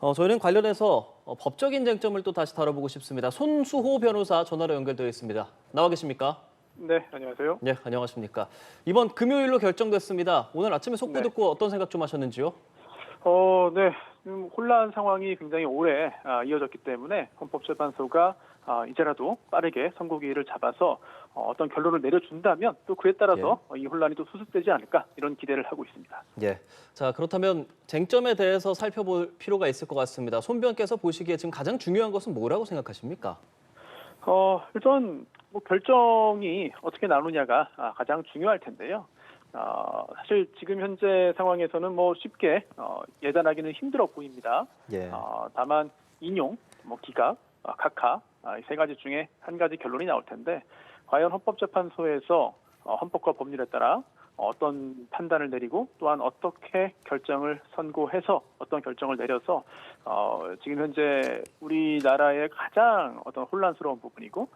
저희는 관련해서 법적인 쟁점을 또 다시 다뤄보고 싶습니다. 손수호 변호사 전화로 연결되어 있습니다. 나와 계십니까? 네, 안녕하세요. 네, 안녕하십니까. 이번 금요일로 결정됐습니다. 오늘 아침에 속보 네. 듣고 어떤 생각 좀 하셨는지요? 네. 혼란 상황이 굉장히 오래 이어졌기 때문에 헌법재판소가 이제라도 빠르게 선고기일을 잡아서 어떤 결론을 내려준다면 또 그에 따라서 이 혼란이 또 수습되지 않을까 이런 기대를 하고 있습니다. 예. 자, 그렇다면 쟁점에 대해서 살펴볼 필요가 있을 것 같습니다. 손 변께서 보시기에 지금 가장 중요한 것은 뭐라고 생각하십니까? 일단 뭐 결정이 어떻게 나누냐가 가장 중요할 텐데요. 사실 지금 현재 상황에서는 뭐 쉽게 예단하기는 힘들어 보입니다. 예. 다만 인용, 기각, 각하 이 세 가지 중에 한 가지 결론이 나올 텐데 과연 헌법재판소에서 헌법과 법률에 따라 어떤 판단을 내리고 또한 어떻게 결정을 선고해서 어떤 결정을 내려서 지금 현재 우리나라의 가장 어떤 혼란스러운 부분이고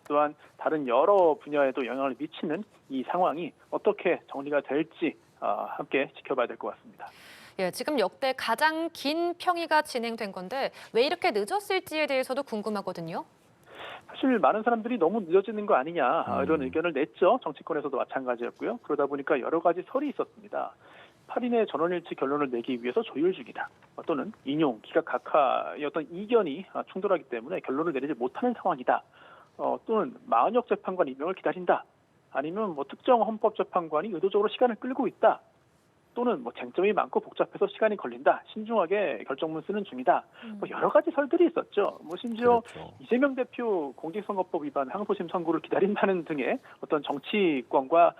또한 다른 여러 분야에도 영향을 미치는 이 상황이 어떻게 정리가 될지 함께 지켜봐야 될 것 같습니다. 예, 지금 역대 가장 긴 평의가 진행된 건데 왜 이렇게 늦었을지에 대해서도 궁금하거든요. 사실 많은 사람들이 너무 늦어지는 거 아니냐 이런 의견을 냈죠. 정치권에서도 마찬가지였고요. 그러다 보니까 여러 가지 설이 있었습니다. 8인의 전원일치 결론을 내기 위해서 조율 중이다. 또는 인용, 기각 각하의 어떤 이견이 충돌하기 때문에 결론을 내리지 못하는 상황이다. 또는 마은혁 재판관 임명을 기다린다. 아니면 특정 헌법재판관이 의도적으로 시간을 끌고 있다. 또는 쟁점이 많고 복잡해서 시간이 걸린다. 신중하게 결정문 쓰는 중이다. 여러 가지 설들이 있었죠. 심지어 그렇죠. 이재명 대표 공직선거법 위반 항소심 선고를 기다린다는 등의 어떤 정치권과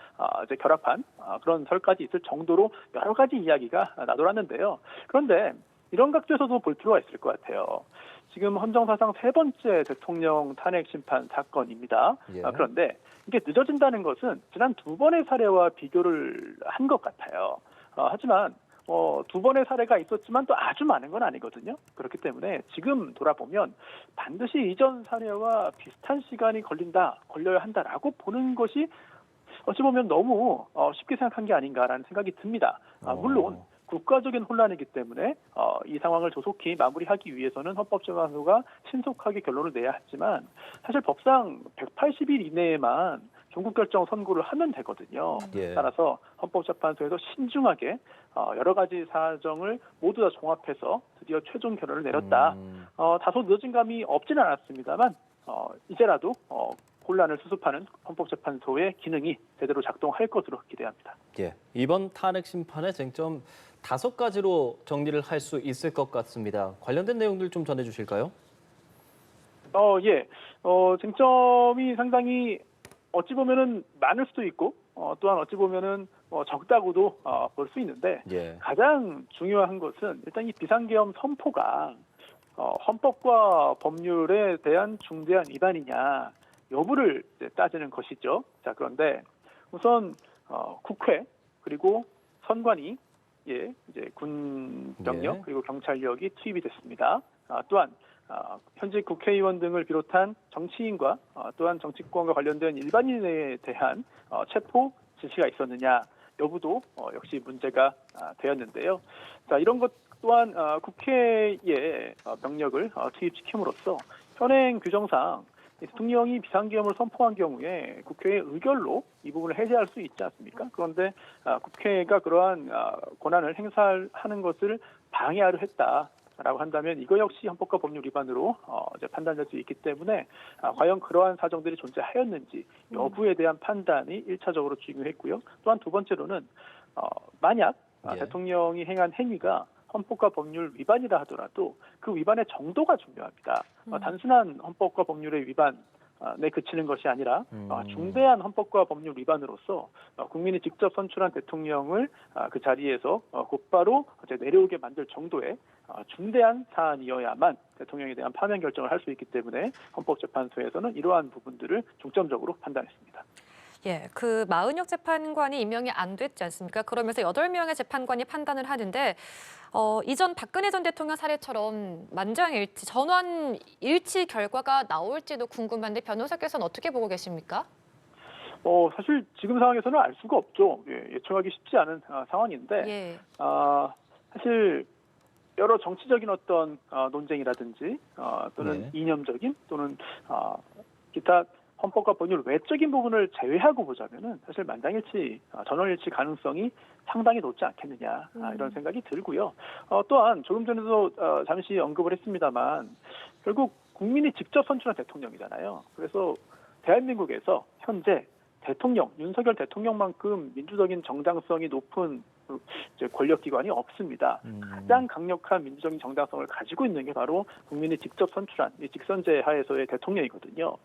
이제 결합한 그런 설까지 있을 정도로 여러 가지 이야기가 나돌았는데요. 그런데 이런 각도에서도 볼 필요가 있을 것 같아요. 지금 헌정사상 세 번째 대통령 탄핵 심판 사건입니다. 예. 그런데 이게 늦어진다는 것은 지난 두 번의 사례와 비교를 한 것 같아요. 하지만 두 번의 사례가 있었지만 또 아주 많은 건 아니거든요. 그렇기 때문에 지금 돌아보면 반드시 이전 사례와 비슷한 시간이 걸려야 한다라고 보는 것이 어찌 보면 너무 쉽게 생각한 게 아닌가라는 생각이 듭니다. 물론 국가적인 혼란이기 때문에 이 상황을 조속히 마무리하기 위해서는 헌법재판소가 신속하게 결론을 내야 하지만 사실 법상 180일 이내에만 종국결정 선고를 하면 되거든요. 예. 따라서 헌법재판소에서 신중하게 여러 가지 사정을 모두 다 종합해서 드디어 최종 결론을 내렸다. 다소 늦어진 감이 없지는 않았습니다만 이제라도 혼란을 수습하는 헌법재판소의 기능이 제대로 작동할 것으로 기대합니다. 예. 이번 탄핵 심판의 쟁점 5가지로 정리를 할 수 있을 것 같습니다. 관련된 내용들 좀 전해주실까요? 예. 쟁점이 상당히 어찌 보면은 많을 수도 있고 또한 어찌 보면은 적다고도 볼 수 있는데 예. 가장 중요한 것은 일단 이 비상계엄 선포가 헌법과 법률에 대한 중대한 위반이냐 여부를 이제 따지는 것이죠. 자, 그런데 우선 국회 그리고 선관위 이제 군 병력 예. 그리고 경찰력이 투입이 됐습니다. 또한 현직 국회의원 등을 비롯한 정치인과 또한 정치권과 관련된 일반인에 대한 체포 지시가 있었느냐 여부도 역시 문제가 되었는데요. 자, 이런 것 또한 국회의 병력을 투입시킴으로써 현행 규정상 대통령이 비상계엄을 선포한 경우에 국회의 의결로 이 부분을 해제할 수 있지 않습니까? 그런데 국회가 그러한 권한을 행사하는 것을 방해하려 했다라고 한다면 이거 역시 헌법과 법률 위반으로 이제 판단될 수 있기 때문에 과연 그러한 사정들이 존재하였는지 여부에 대한 판단이 1차적으로 중요했고요. 또한 두 번째로는 만약 예. 대통령이 행한 행위가 헌법과 법률 위반이라 하더라도 그 위반의 정도가 중요합니다. 단순한 헌법과 법률의 위반에 그치는 것이 아니라 중대한 헌법과 법률 위반으로서 국민이 직접 선출한 대통령을 그 자리에서 곧바로 이제 내려오게 만들 정도의 중대한 사안이어야만 대통령에 대한 파면 결정을 할 수 있기 때문에 헌법재판소에서는 이러한 부분들을 중점적으로 판단했습니다. 예, 그 마은혁 재판관이 임명이 안 됐지 않습니까? 그러면서 8명의 재판관이 판단을 하는데 이전 박근혜 전 대통령 사례처럼 만장일치, 전원일치 결과가 나올지도 궁금한데 변호사께서는 어떻게 보고 계십니까? 사실 지금 상황에서는 알 수가 없죠. 예측하기 쉽지 않은 상황인데 예. 사실 여러 정치적인 어떤 논쟁이라든지 또는 네. 이념적인 또는 기타 헌법과 법률 외적인 부분을 제외하고 보자면은 사실 만장일치, 전원일치 가능성이 상당히 높지 않겠느냐 이런 생각이 들고요. 또한 조금 전에도 잠시 언급을 했습니다만 결국 국민이 직접 선출한 대통령이잖아요. 그래서 대한민국에서 현재 대통령, 윤석열 대통령만큼 민주적인 정당성이 높은 이제 권력기관이 없습니다. 가장 강력한 민주적인 정당성을 가지고 있는 게 바로 국민이 직접 선출한 이 직선제 하에서의 대통령이거든요.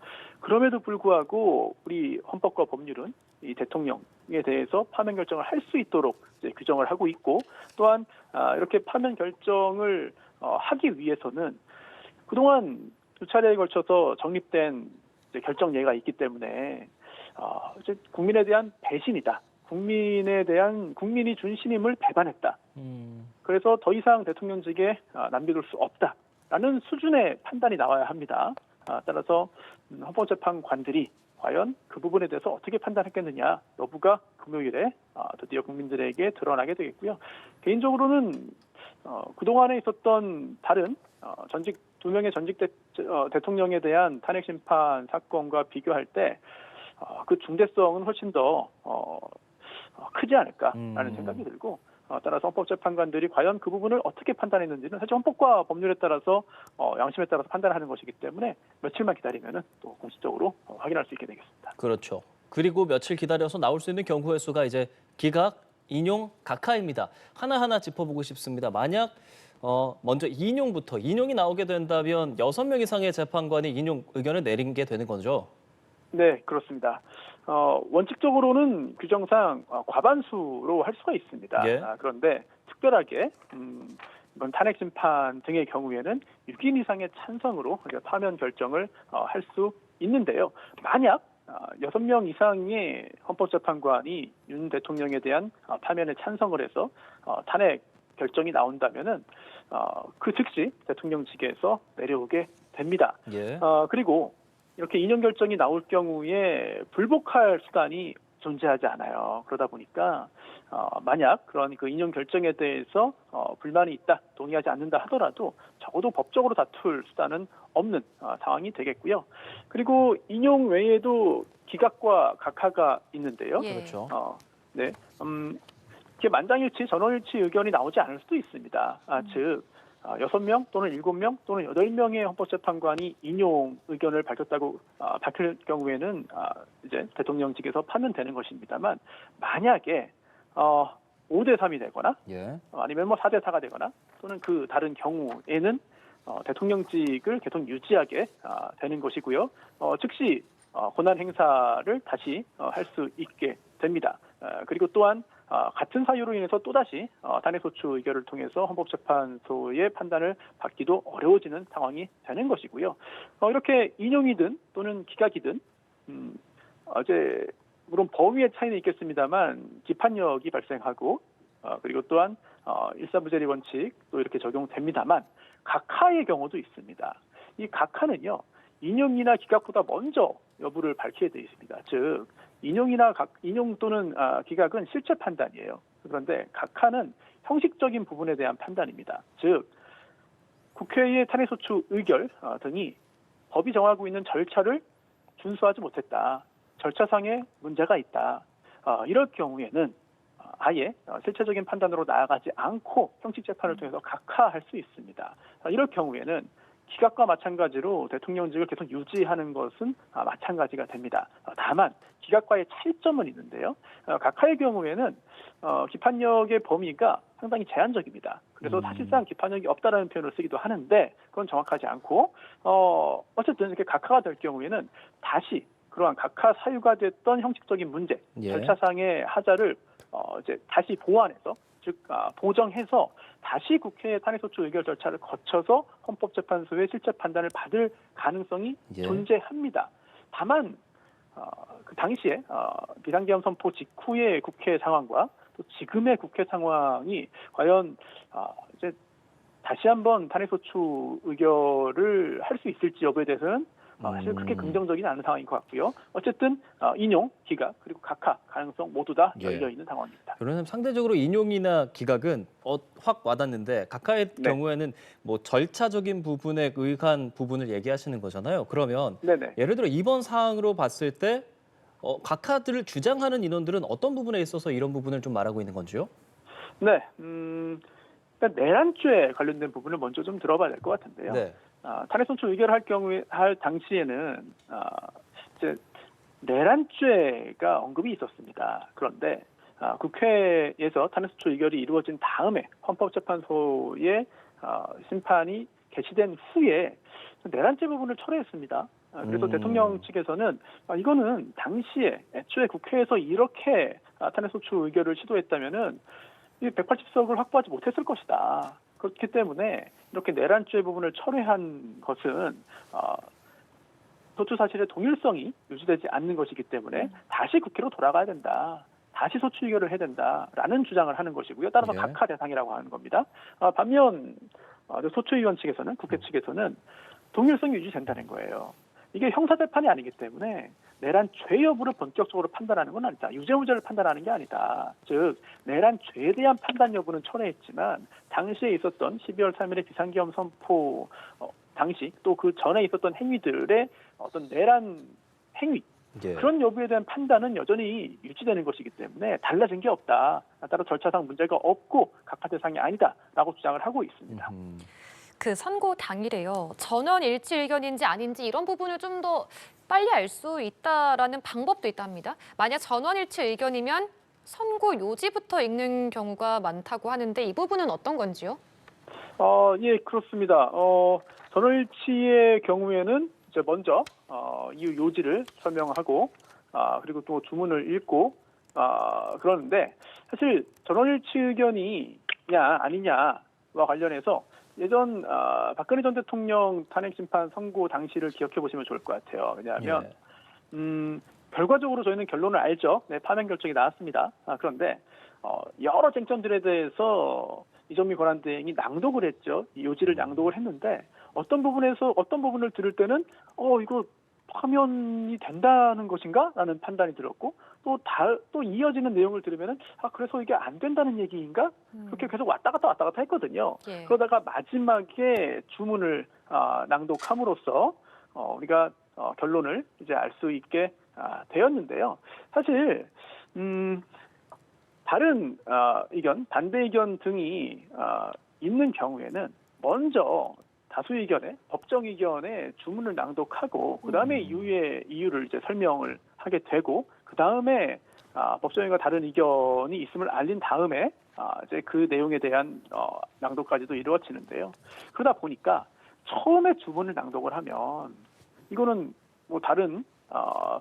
그럼에도 불구하고 우리 헌법과 법률은 이 대통령에 대해서 파면 결정을 할 수 있도록 이제 규정을 하고 있고 또한 이렇게 파면 결정을 하기 위해서는 그동안 두 차례에 걸쳐서 정립된 이제 결정 예가 있기 때문에 이제 국민에 대한 배신이다. 국민이 준 신임을 배반했다. 그래서 더 이상 대통령직에 남겨둘 수 없다라는 수준의 판단이 나와야 합니다. 따라서 헌법재판관들이 과연 그 부분에 대해서 어떻게 판단했겠느냐 여부가 금요일에 드디어 국민들에게 드러나게 되겠고요. 개인적으로는 그동안에 있었던 다른 두 명의 전직 대통령에 대한 탄핵 심판 사건과 비교할 때 그 중대성은 훨씬 더 크지 않을까라는 생각이 들고 따라서 헌법재판관들이 과연 그 부분을 어떻게 판단했는지는 사실 헌법과 법률에 따라서 양심에 따라서 판단하는 것이기 때문에 며칠만 기다리면은 또 공식적으로 확인할 수 있게 되겠습니다. 그렇죠. 그리고 며칠 기다려서 나올 수 있는 경고의 수가 이제 기각, 인용, 각하입니다. 하나하나 짚어보고 싶습니다. 만약 먼저 인용이 나오게 된다면 6명 이상의 재판관이 인용 의견을 내린 게 되는 거죠. 네, 그렇습니다. 원칙적으로는 규정상 과반수로 할 수가 있습니다. 예. 그런데 특별하게 이번 탄핵 심판 등의 경우에는 6인 이상의 찬성으로 파면 결정을 할 수 있는데요. 만약 6명 이상의 헌법재판관이 윤 대통령에 대한 파면에 찬성을 해서 탄핵 결정이 나온다면은 그 즉시 대통령직에서 내려오게 됩니다. 예. 그리고 이렇게 인용 결정이 나올 경우에 불복할 수단이 존재하지 않아요. 그러다 보니까 만약 그런 그 인용 결정에 대해서 불만이 있다, 동의하지 않는다 하더라도 적어도 법적으로 다툴 수단은 없는 상황이 되겠고요. 그리고 인용 외에도 기각과 각하가 있는데요. 예. 그렇죠. 네, 이게 만장일치, 전원일치 의견이 나오지 않을 수도 있습니다. 즉 6명 또는 7명 또는 8명의 헌법재판관이 인용 의견을 밝힐 경우에는 이제 대통령직에서 파면되는 것입니다만 만약에 5대3이 되거나 예. 아니면 4대4가 되거나 또는 그 다른 경우에는 대통령직을 계속 유지하게 되는 것이고요. 즉시 권한 행사를 다시 할 수 있게 됩니다. 그리고 또한 같은 사유로 인해서 또다시 탄핵소추 의결을 통해서 헌법재판소의 판단을 받기도 어려워지는 상황이 되는 것이고요. 이렇게 인용이든 또는 기각이든 어제 물론 범위의 차이는 있겠습니다만 기판력이 발생하고 그리고 또한 일사부재리 원칙도 이렇게 적용됩니다만 각하의 경우도 있습니다. 이 각하는요. 인용이나 기각보다 먼저 여부를 밝히게 되어 있습니다. 즉 인용 또는 기각은 실체 판단이에요. 그런데 각하는 형식적인 부분에 대한 판단입니다. 즉 국회의 탄핵소추 의결 등이 법이 정하고 있는 절차를 준수하지 못했다. 절차상의 문제가 있다. 이럴 경우에는 아예 실체적인 판단으로 나아가지 않고 형식 재판을 통해서 각하할 수 있습니다. 이럴 경우에는 기각과 마찬가지로 대통령직을 계속 유지하는 것은 마찬가지가 됩니다. 다만 기각과의 차이점은 있는데요. 각하의 경우에는 기판력의 범위가 상당히 제한적입니다. 그래서 사실상 기판력이 없다라는 표현을 쓰기도 하는데 그건 정확하지 않고 어쨌든 이렇게 각하가 될 경우에는 다시 그러한 각하 사유가 됐던 형식적인 문제, 예. 절차상의 하자를 이제 다시 보완해서 즉 보정해서 다시 국회의 탄핵소추 의결 절차를 거쳐서 헌법재판소의 실체 판단을 받을 가능성이 예. 존재합니다. 다만 그 당시에 비상계엄 선포 직후의 국회 상황과 또 지금의 국회 상황이 과연 이제 다시 한번 탄핵소추 의결을 할 수 있을지 여부에 대해서는 사실 그렇게 긍정적이지 않은 상황인 것 같고요. 어쨌든 인용, 기각, 그리고 각하 가능성 모두 다 예. 열려 있는 상황입니다. 그러면 상대적으로 인용이나 기각은 확 와닿는데 각하의 네. 경우에는 뭐 절차적인 부분에 의한 부분을 얘기하시는 거잖아요. 그러면 네네. 예를 들어 이번 사항으로 봤을 때 각하들을 주장하는 인원들은 어떤 부분에 있어서 이런 부분을 좀 말하고 있는 건지요? 네. 일단 내란죄 관련된 부분을 먼저 좀 들어봐야 될 것 같은데요. 네. 탄핵 선출 의결할 경우에 할 당시에는 이제 내란죄가 언급이 있었습니다. 그런데 국회에서 탄핵 소추 의결이 이루어진 다음에 헌법재판소의 심판이 개시된 후에 내란죄 부분을 철회했습니다. 그래서 대통령 측에서는 이거는 당시에 애초에 국회에서 이렇게 탄핵 소추 의결을 시도했다면은 이 180석을 확보하지 못했을 것이다. 그렇기 때문에 이렇게 내란죄 부분을 철회한 것은 소추 사실의 동일성이 유지되지 않는 것이기 때문에 다시 국회로 돌아가야 된다. 다시 소추 의결을 해야 된다라는 주장을 하는 것이고요. 따라서 네. 각하 대상이라고 하는 겁니다. 반면 소추위원 측에서는 국회 측에서는 동일성이 유지된다는 거예요. 이게 형사재판이 아니기 때문에 내란죄 여부를 본격적으로 판단하는 건 아니다. 유죄무죄를 판단하는 게 아니다. 즉 내란죄에 대한 판단 여부는 철회했지만 당시에 있었던 12월 3일의 비상계엄 선포 당시 또 그 전에 있었던 행위들의 어떤 내란 행위 예. 그런 여부에 대한 판단은 여전히 유지되는 것이기 때문에 달라진 게 없다. 따로 절차상 문제가 없고 각하 대상이 아니다라고 주장을 하고 있습니다. 그 선고 당일에요. 전원 일치 의견인지 아닌지 이런 부분을 좀 더 빨리 알 수 있다라는 방법도 있답니다. 만약 전원 일치 의견이면 선고 요지부터 읽는 경우가 많다고 하는데 이 부분은 어떤 건지요? 예, 그렇습니다. 전원일치의 경우에는 이제 먼저 이유 요지를 설명하고 그리고 또 주문을 읽고 그러는데 사실 전원일치 의견이냐 아니냐와 관련해서 예전 박근혜 전 대통령 탄핵 심판 선고 당시를 기억해 보시면 좋을 것 같아요. 왜냐하면 결과적으로 저희는 결론을 알죠. 네, 파면 결정이 나왔습니다. 그런데 여러 쟁점들에 대해서 이정미 권한대행이 낭독을 했죠. 이 요지를 낭독을 했는데 어떤 부분을 들을 때는 이거 파면이 된다는 것인가? 라는 판단이 들었고 또 이어지는 내용을 들으면은 그래서 이게 안 된다는 얘기인가? 그렇게 계속 왔다 갔다 했거든요. 예. 그러다가 마지막에 주문을 낭독함으로써 우리가 결론을 이제 알 수 있게 되었는데요. 사실 다른 의견, 반대 의견 등이 있는 경우에는 먼저 다수 의견에 법정 의견에 주문을 낭독하고 그다음에 이유를 이제 설명을 하게 되고 그다음에 법정과 다른 의견이 있음을 알린 다음에 이제 그 내용에 대한 낭독까지도 이루어지는데요. 그러다 보니까 처음에 주문을 낭독을 하면 이거는 뭐 다른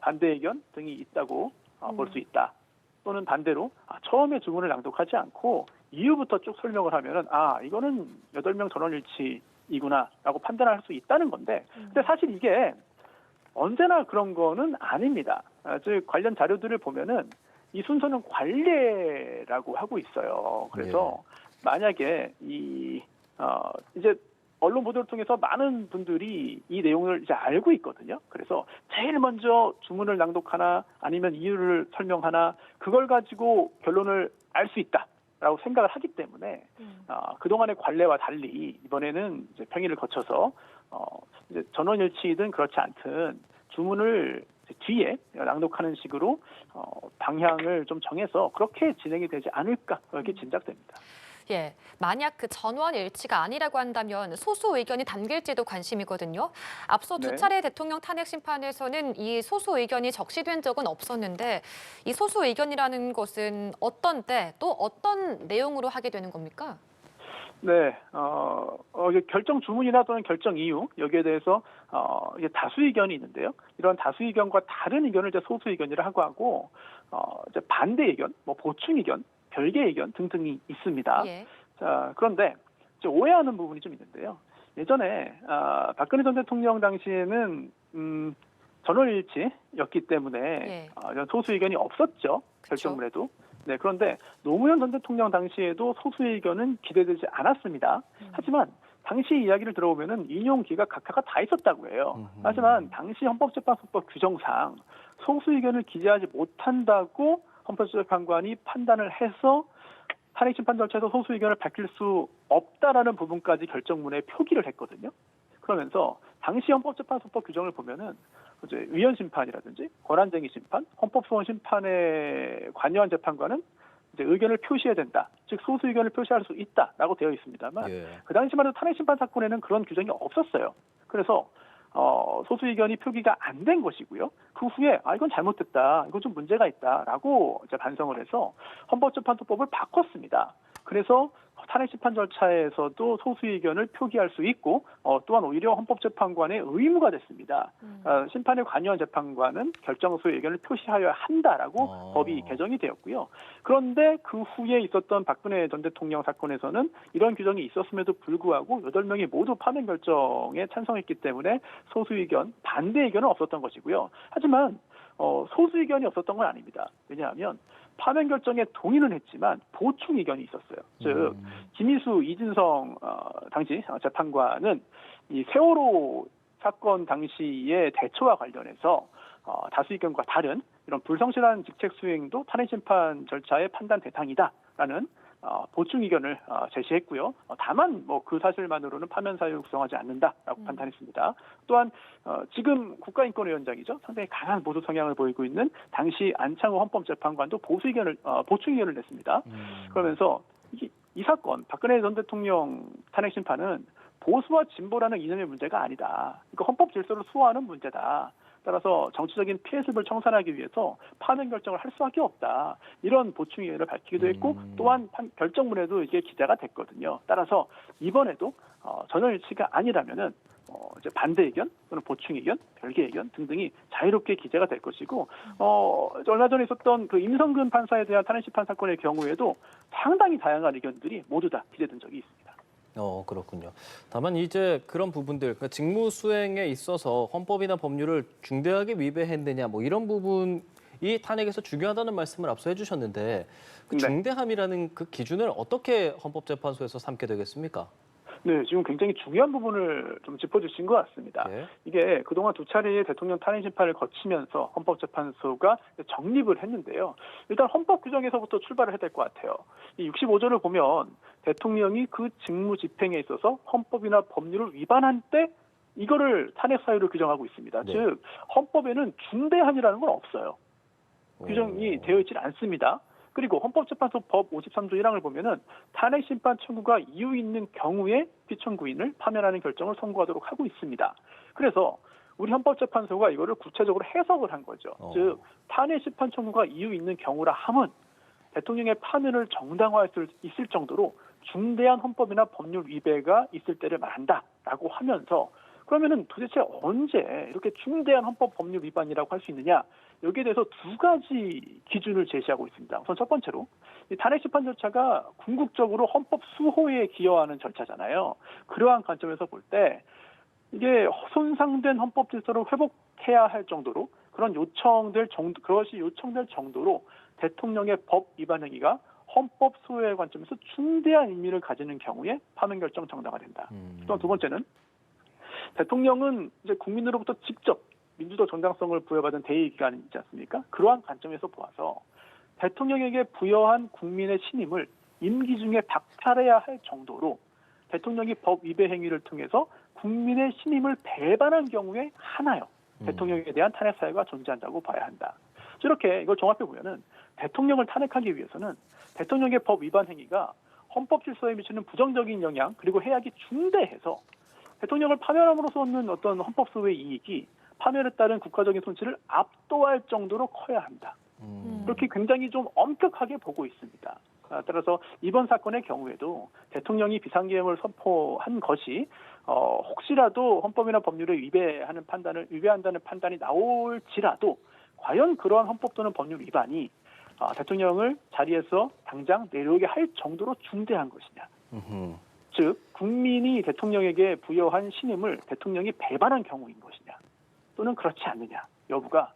반대 의견 등이 있다고 볼 수 있다. 또는 반대로 처음에 주문을 낭독하지 않고 이유부터 쭉 설명을 하면은 이거는 8명 전원일치이구나라고 판단할 수 있다는 건데 근데 사실 이게 언제나 그런 거는 아닙니다. 즉 관련 자료들을 보면은 이 순서는 관례라고 하고 있어요. 그래서 만약에 이제 언론 보도를 통해서 많은 분들이 이 내용을 이제 알고 있거든요. 그래서 제일 먼저 주문을 낭독하나 아니면 이유를 설명하나 그걸 가지고 결론을 알 수 있다라고 생각을 하기 때문에 그동안의 관례와 달리 이번에는 이제 평의를 거쳐서 이제 전원일치든 그렇지 않든 주문을 뒤에 낭독하는 식으로 방향을 좀 정해서 그렇게 진행이 되지 않을까 그렇게 짐작됩니다. 예, 만약 그 전원 일치가 아니라고 한다면 소수 의견이 담길지도 관심이거든요. 앞서 두 네. 차례 대통령 탄핵 심판에서는 이 소수 의견이 적시된 적은 없었는데 이 소수 의견이라는 것은 어떤 때 또 어떤 내용으로 하게 되는 겁니까? 네, 결정 주문이나 또는 결정 이유 여기에 대해서 이게 다수 의견이 있는데요. 이런 다수 의견과 다른 의견을 이제 소수 의견이라고 하고 이제 반대 의견, 뭐 보충 의견, 별개 의견 등등이 있습니다. 예. 자, 그런데 이제 오해하는 부분이 좀 있는데요. 예전에 박근혜 전 대통령 당시에는 전원일치였기 때문에 예. 소수 의견이 없었죠. 결정문에도. 네, 그런데 노무현 전 대통령 당시에도 소수 의견은 기대되지 않았습니다. 하지만 당시 이야기를 들어보면은 인용 기각 각하가 다 있었다고 해요. 하지만 당시 헌법재판소법 규정상 소수 의견을 기재하지 못한다고 헌법재판관이 판단을 해서 탄핵 심판 절차에서 소수 의견을 밝힐 수 없다라는 부분까지 결정문에 표기를 했거든요. 그러면서 당시 헌법재판소법 규정을 보면은 이제 위헌 심판이라든지 권한쟁의 심판, 헌법소원 심판에 관여한 재판관은 이제 의견을 표시해야 된다. 즉 소수 의견을 표시할 수 있다라고 되어 있습니다만 그 당시만 해도 탄핵 심판 사건에는 그런 규정이 없었어요. 그래서 소수 의견이 표기가 안 된 것이고요. 그 후에 이건 잘못됐다, 이건 좀 문제가 있다라고 이제 반성을 해서 헌법재판소법을 바꿨습니다. 그래서 탄핵 심판 절차에서도 소수 의견을 표기할 수 있고 또한 오히려 헌법재판관의 의무가 됐습니다. 심판에 관여한 재판관은 결정소의 의견을 표시하여야 한다라고 법이 개정이 되었고요. 그런데 그 후에 있었던 박근혜 전 대통령 사건에서는 이런 규정이 있었음에도 불구하고 8명이 모두 파면 결정에 찬성했기 때문에 소수 의견, 반대 의견은 없었던 것이고요. 하지만 소수 의견이 없었던 건 아닙니다. 왜냐하면 파면 결정에 동의는 했지만 보충 의견이 있었어요. 즉 김희수, 이진성 당시 재판관은 이 세월호 사건 당시의 대처와 관련해서 다수 의견과 다른 이런 불성실한 직책 수행도 탄핵 심판 절차의 판단 대상이다라는 보충 의견을 제시했고요. 다만 그 사실만으로는 파면 사유 구성하지 않는다라고 판단했습니다. 또한 지금 국가인권위원장이죠. 상당히 강한 보수 성향을 보이고 있는 당시 안창호 헌법재판관도 보충 의견을 냈습니다. 그러면서 이 사건 박근혜 전 대통령 탄핵 심판은 보수와 진보라는 이념의 문제가 아니다. 이거 헌법 질서를 수호하는 문제다. 따라서 정치적인 피해습을 청산하기 위해서 파면 결정을 할 수밖에 없다. 이런 보충 의견을 밝히기도 했고 또한 결정문에도 이게 기재가 됐거든요. 따라서 이번에도 전혀 일치가 아니라면은 이제 반대 의견 또는 보충 의견, 별개 의견 등등이 자유롭게 기재가 될 것이고 얼마 전에 있었던 그 임성근 판사에 대한 탄핵 심판 사건의 경우에도 상당히 다양한 의견들이 모두 다 기재된 적이 있습니다. 그렇군요. 다만 이제 그런 부분들, 그러니까 직무 수행에 있어서 헌법이나 법률을 중대하게 위배했느냐, 이런 부분이 탄핵에서 중요하다는 말씀을 앞서 해주셨는데 그 중대함이라는 그 기준을 어떻게 헌법재판소에서 삼게 되겠습니까? 네, 지금 굉장히 중요한 부분을 좀 짚어주신 것 같습니다. 이게 그동안 2차례의 대통령 탄핵 심판을 거치면서 헌법재판소가 정립을 했는데요. 일단 헌법 규정에서부터 출발을 해야 될 것 같아요. 이 65조를 보면 대통령이 그 직무 집행에 있어서 헌법이나 법률을 위반한 때 이거를 탄핵 사유로 규정하고 있습니다. 즉 헌법에는 중대한이라는 건 없어요. 규정이 되어 있지 않습니다. 그리고 헌법재판소 법 53조 1항을 보면은 탄핵 심판 청구가 이유 있는 경우에 피청구인을 파면하는 결정을 선고하도록 하고 있습니다. 그래서 우리 헌법재판소가 이거를 구체적으로 해석을 한 거죠. 즉 탄핵 심판 청구가 이유 있는 경우라 함은 대통령의 파면을 정당화할 수 있을 정도로 중대한 헌법이나 법률 위배가 있을 때를 말한다라고 하면서 그러면은 도대체 언제 이렇게 중대한 헌법 법률 위반이라고 할 수 있느냐? 여기에 대해서 두 가지 기준을 제시하고 있습니다. 우선 첫 번째로 이 탄핵 심판 절차가 궁극적으로 헌법 수호에 기여하는 절차잖아요. 그러한 관점에서 볼 때 이게 손상된 헌법 질서를 회복해야 할 정도로 그것이 요청될 정도로 대통령의 법 위반 행위가 헌법 수호의 관점에서 중대한 의미를 가지는 경우에 파면 결정 정당화된다. 또한 두 번째는 대통령은 이제 국민으로부터 직접 민주적 정당성을 부여받은 대의 기관이 있지 않습니까? 그러한 관점에서 보아서 대통령에게 부여한 국민의 신임을 임기 중에 박탈해야 할 정도로 대통령이 법 위배 행위를 통해서 국민의 신임을 배반한 경우에 하나요. 대통령에 대한 탄핵 사유가 존재한다고 봐야 한다. 이렇게 이걸 종합해 보면은 대통령을 탄핵하기 위해서는 대통령의 법 위반 행위가 헌법 질서에 미치는 부정적인 영향 그리고 해악이 중대해서 대통령을 파면함으로써 얻는 어떤 헌법 수호의 이익이 파면에 따른 국가적인 손실을 압도할 정도로 커야 한다. 그렇게 굉장히 좀 엄격하게 보고 있습니다. 따라서 이번 사건의 경우에도 대통령이 비상계엄을 선포한 것이 혹시라도 헌법이나 법률을 위배한다는 판단이 나올지라도 과연 그러한 헌법 또는 법률 위반이 대통령을 자리에서 당장 내려오게 할 정도로 중대한 것이냐. 즉 국민이 대통령에게 부여한 신임을 대통령이 배반한 경우인 것이냐. 또는 그렇지 않느냐 여부가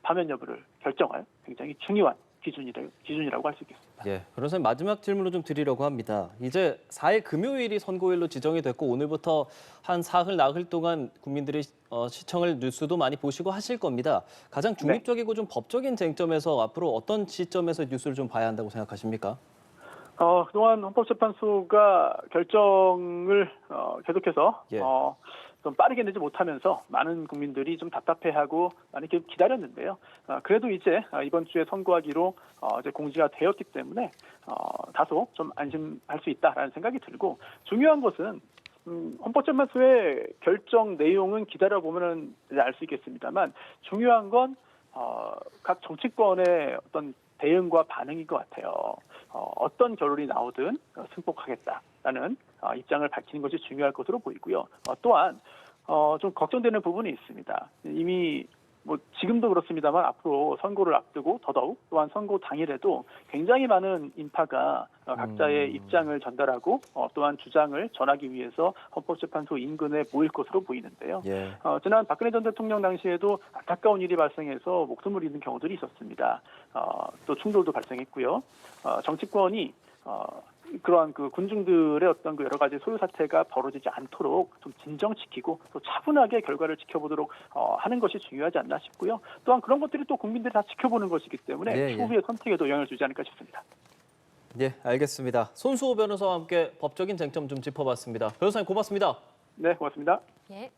파면 여부를 결정할 굉장히 중요한 기준이라고 할 수 있겠습니다. 예, 변호사님 마지막 질문을 좀 드리려고 합니다. 이제 4일 금요일이 선고일로 지정이 됐고 오늘부터 한 사흘 나흘 동안 국민들이 시청을 뉴스도 많이 보시고 하실 겁니다. 가장 중립적이고 좀 법적인 쟁점에서 앞으로 어떤 시점에서 뉴스를 좀 봐야 한다고 생각하십니까? 그동안 헌법재판소가 결정을 계속해서 예. 좀 빠르게 내지 못하면서 많은 국민들이 좀 답답해하고 많이 기다렸는데요. 그래도 이제 이번 주에 선고하기로 이제 공지가 되었기 때문에 다소 좀 안심할 수 있다라는 생각이 들고 중요한 것은 헌법재판소의 결정 내용은 기다려보면 알 수 있겠습니다만 중요한 건 각 정치권의 어떤 대응과 반응인 것 같아요. 어떤 결론이 나오든 승복하겠다라는 입장을 밝히는 것이 중요할 것으로 보이고요. 또한 좀 걱정되는 부분이 있습니다. 이미 뭐 지금도 그렇습니다만 앞으로 선고를 앞두고 더더욱 또한 선고 당일에도 굉장히 많은 인파가 각자의 입장을 전달하고 또한 주장을 전하기 위해서 헌법재판소 인근에 모일 것으로 보이는데요. 예. 지난 박근혜 전 대통령 당시에도 안타까운 일이 발생해서 목숨을 잃는 경우들이 있었습니다. 또 충돌도 발생했고요. 정치권이 그러한 그 군중들의 어떤 그 여러 가지 소요 사태가 벌어지지 않도록 좀 진정시키고 또 차분하게 결과를 지켜보도록 하는 것이 중요하지 않나 싶고요. 또한 그런 것들이 또 국민들이 다 지켜보는 것이기 때문에 예, 예. 추후의 선택에도 영향을 주지 않을까 싶습니다. 예, 알겠습니다. 손수호 변호사와 함께 법적인 쟁점 좀 짚어봤습니다. 변호사님 고맙습니다. 네, 고맙습니다. 예.